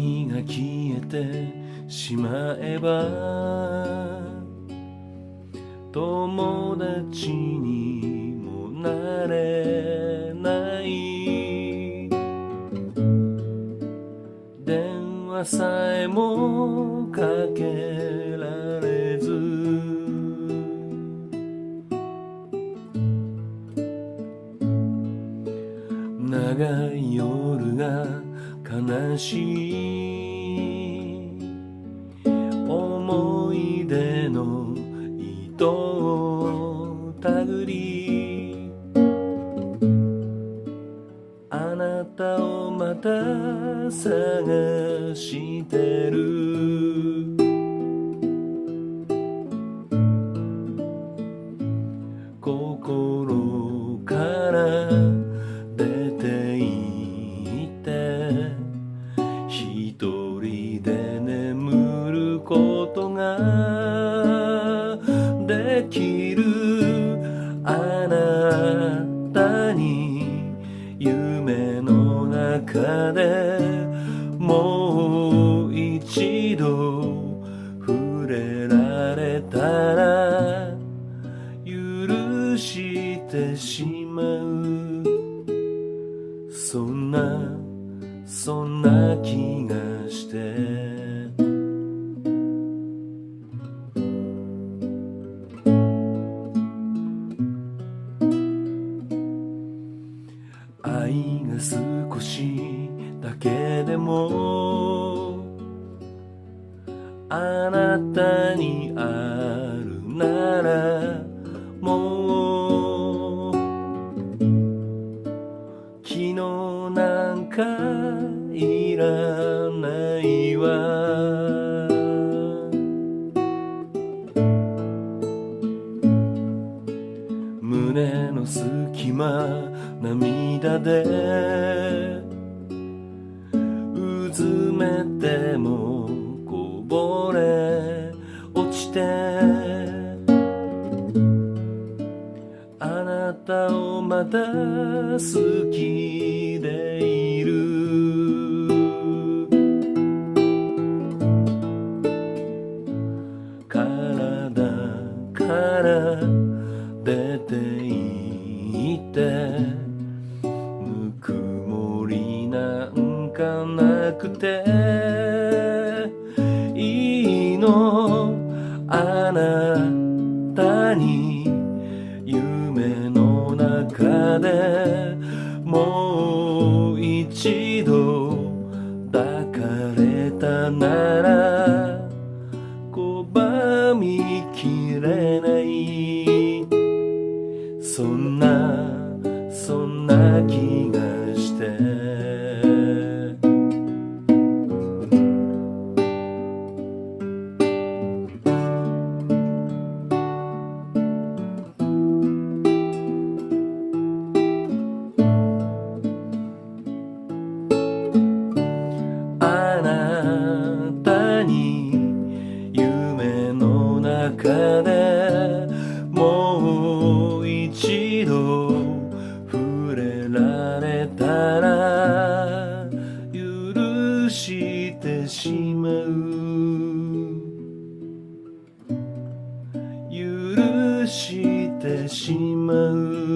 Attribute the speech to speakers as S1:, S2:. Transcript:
S1: 愛が消えてしまえば友達にもなれない電話さえもかけられず長い夜が悲しい思い出の糸を手繰りあなたをまた探してる心から出ていって一人で眠ることができるあなたに夢の中でもう一度触れられたら許してしまうそんな気がして愛が少しだけでもあなたにあるならもう昨日なんかいらないわ胸の隙間涙でうずめてもこぼれ落ちてあなたをまだ好きでいる体から出ていってぬくもりなんかなくていいのあなたに夢の中でもう一度抱かれたなら拒みきれないそんな気がしてあなたに夢の中でもう一度触れられたら許してしまう許してしまう